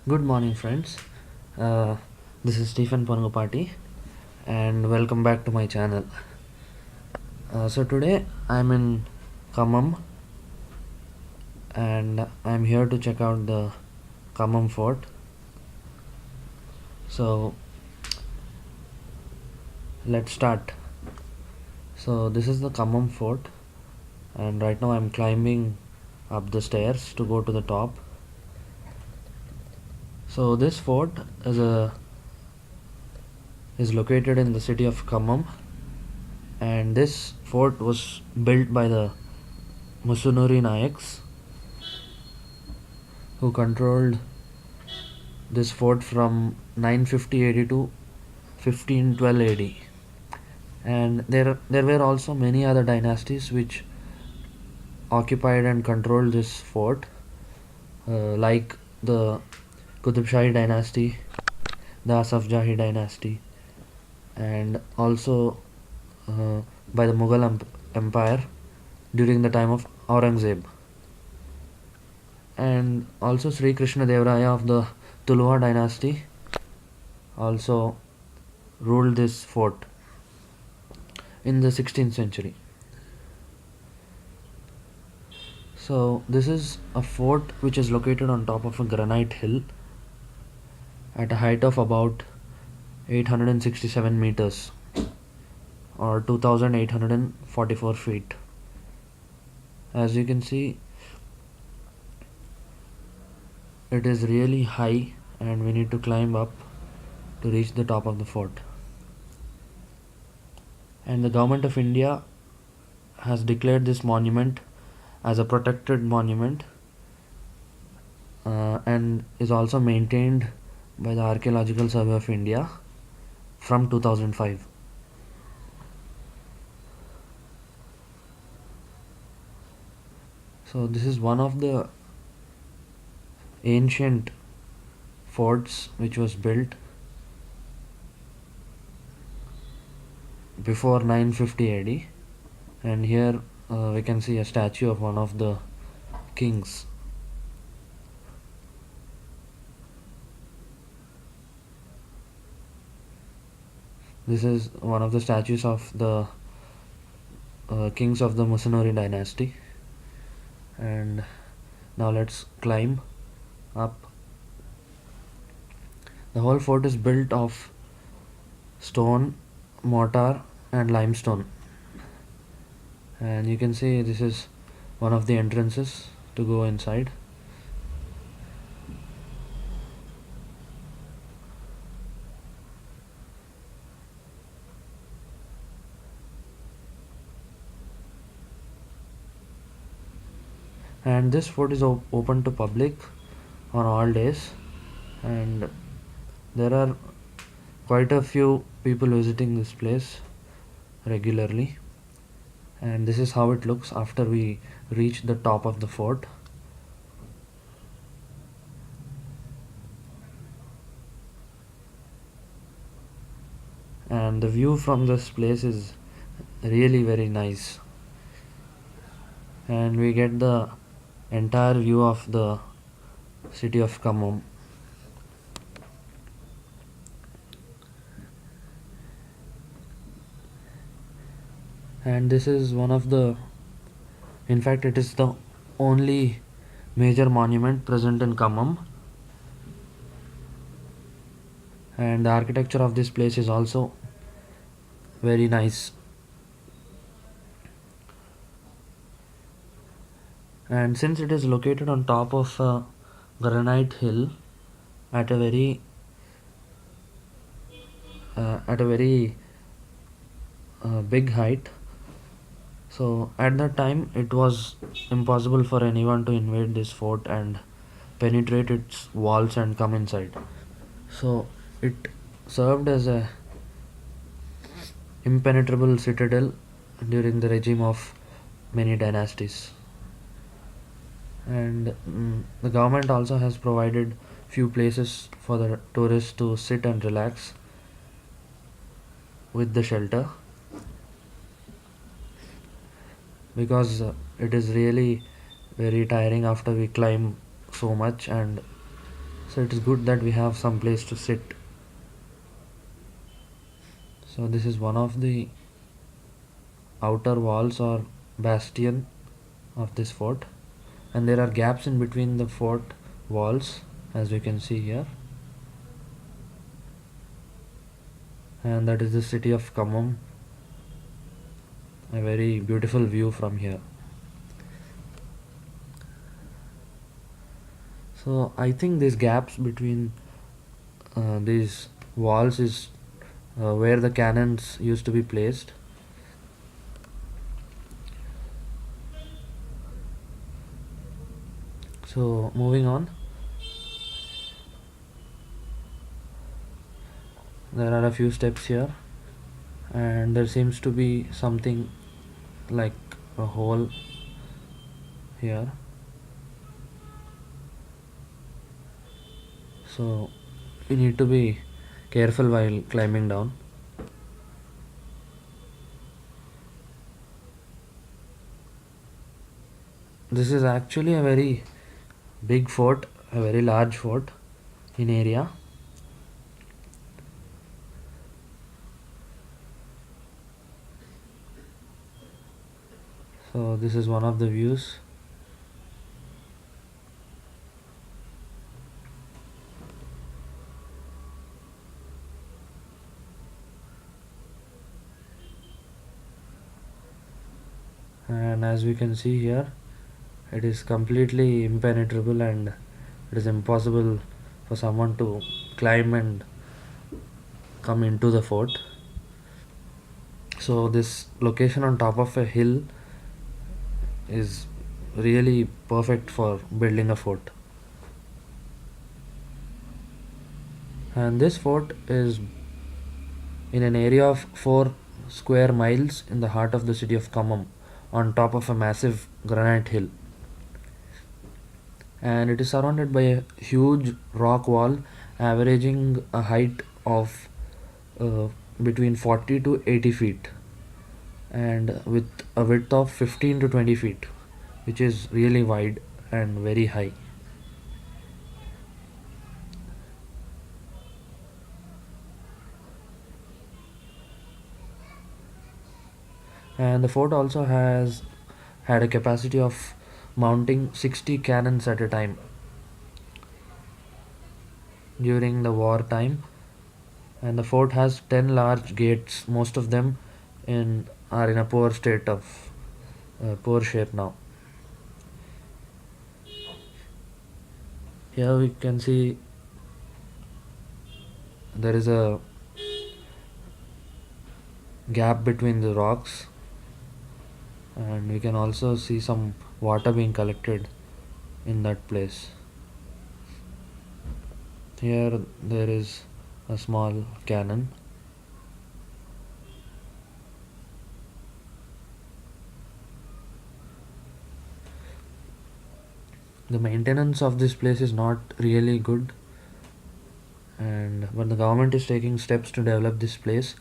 Good morning, friends. Uh, this is Stephen Pangupati, and welcome back to my channel. So today I'm in Khammam, and I'm here to check out the Khammam Fort. So let's start. So this is the Khammam Fort, and right now I'm climbing up the stairs to go to the top. So this fort is located in the city of Khammam, and this fort was built by the Musunuri Nayaks, who controlled this fort from 950 AD to 1512 AD. And there were also many other dynasties which occupied and controlled this fort, like the Qutub Shahi dynasty, the Asaf dynasty, and also by the Mughal Empire during the time of Aurangzeb. And also Sri Krishna Deva Raya of the Tuluva dynasty also ruled this fort in the 16th century. So this is a fort which is located on top of a granite hill at a height of about 867 meters or 2844 feet. As you can see, it is really high and we need to climb up to reach the top of the fort. And the government of India has declared this monument as a protected monument and is also maintained by the Archaeological Survey of India from 2005. So this is one of the ancient forts which was built before 950 AD, and here we can see a statue of one of the kings. This is one of the statues of the kings of the Musunuri dynasty. And now let's climb up. The whole fort is built of stone, mortar and limestone, and you can see this is one of the entrances to go inside. And this fort is open to public on all days, and there are quite a few people visiting this place regularly. And this is how it looks after we reach the top of the fort. And the view from this place is really very nice, and we get the entire view of the city of Khammam. And this is one of the, in fact it is the only major monument present in Khammam, and the architecture of this place is also very nice. And since it is located on top of a granite hill at a very big height, so at that time it was impossible for anyone to invade this fort and penetrate its walls and come inside. So it served as a impenetrable citadel during the regime of many dynasties. And the government also has provided few places for the tourists to sit and relax with the shelter, because it is really very tiring after we climb so much, and So it is good that we have some place to sit. So this is one of the outer walls or bastion of this fort, and there are gaps in between the fort walls, as we can see here. And that is the city of Khammam, a very beautiful view from here. So I think these gaps between these walls is where the cannons used to be placed. So moving on, there are a few steps here, and there seems to be something like a hole here. So we need to be careful while climbing down. This is actually a very big fort, a very large fort in area. So this is one of the views. And as we can see here, it is completely impenetrable and it is impossible for someone to climb and come into the fort. So this location on top of a hill is really perfect for building a fort. And this fort is in an area of 4 square miles in the heart of the city of Khammam, on top of a massive granite hill. And it is surrounded by a huge rock wall averaging a height of uh, between 40 to 80 feet, and with a width of 15 to 20 feet, which is really wide and very high. And the fort also has had a capacity of mounting 60 cannons at a time during the war time. And the fort has 10 large gates, most of them are in a poor state of poor shape now. Here we can see there is a gap between the rocks, and we can also see some water being collected in that place. Here there is a small cannon. The maintenance of this place is not really good, but the government is taking steps to develop this place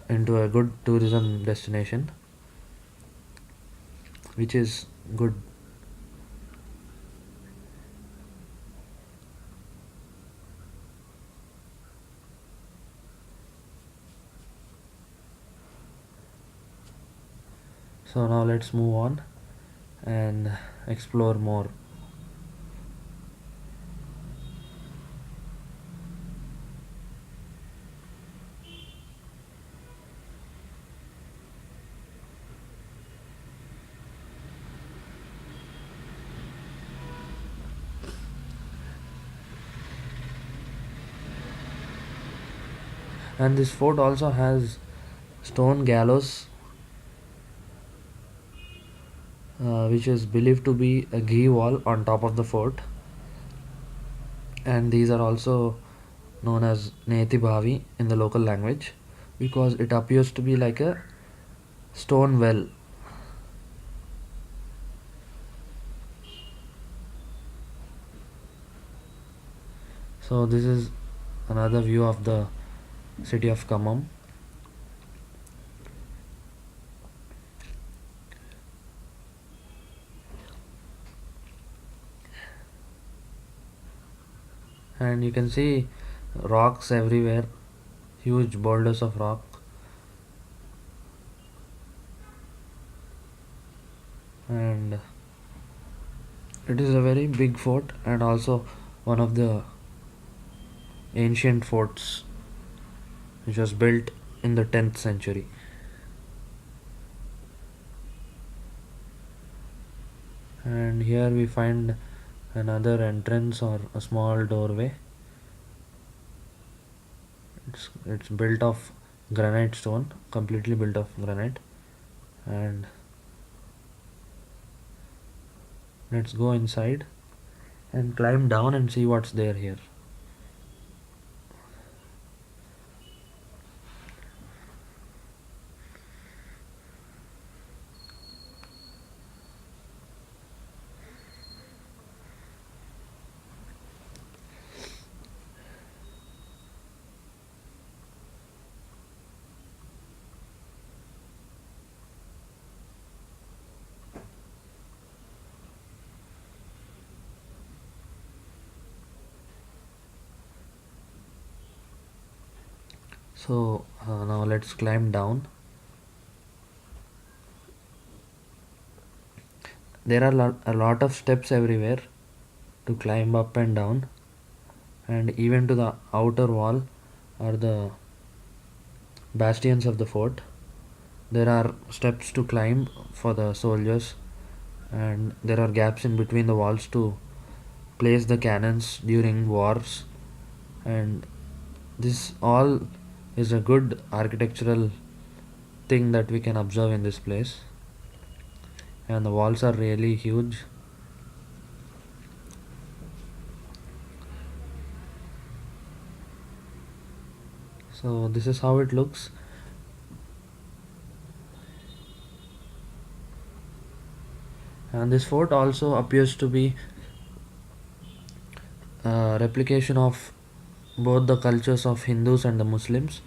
into a good tourism destination, which is good. So now let's move on and explore more. And this fort also has stone gallows, which is believed to be a ghee wall on top of the fort. And these are also known as Neti Bhavi in the local language, because it appears to be like a stone well. So this is another view of the city of Khammam. and you can see rocks everywhere, huge boulders of rock. And it is a very big fort and also one of the ancient forts which was built in the 10th century. And here we find another entrance or a small doorway. It's built of granite stone, completely built of granite. And let's go inside and climb down and see what's there here. So now let's climb down. There are a lot of steps everywhere to climb up and down, and even to the outer wall or the bastions of the fort. There are steps to climb for the soldiers, and there are gaps in between the walls to place the cannons during wars. And this all is a good architectural thing that we can observe in this place. And the walls are really huge. So this is how it looks. And this fort also appears to be a replication of both the cultures of Hindus and the Muslims,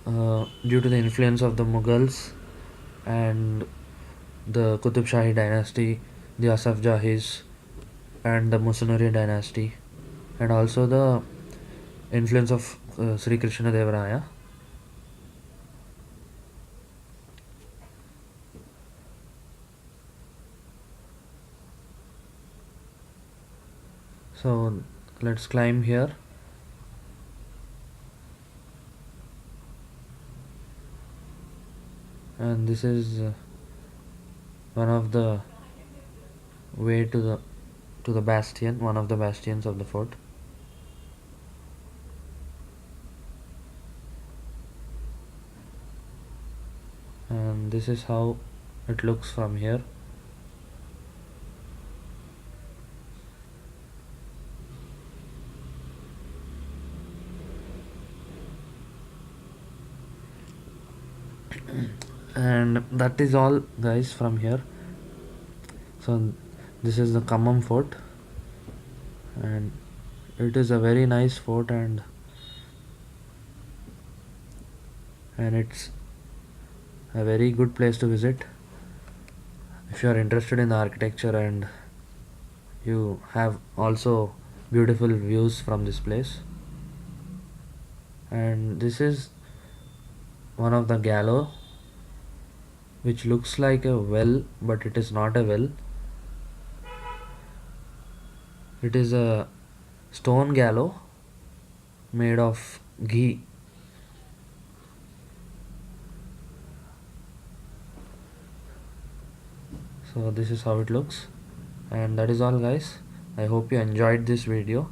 due to the influence of the Mughals and the Qutub Shahi dynasty, the Asaf Jahis, and the Musunuri dynasty, and also the influence of Sri Krishna Devaraya. So let's climb here. And this is one of the way to the bastion, one of the bastions of the fort. And this is how it looks from here. And that is all, guys, from here. So this is the Khammam fort, and it is a very nice fort, and it's a very good place to visit if you are interested in the architecture and you have also beautiful views from this place. And this is one of the gallows, which looks like a well, but it is not a well. It is a stone gallows made of ghee. So this is how it looks. And that is all, guys. I hope you enjoyed this video.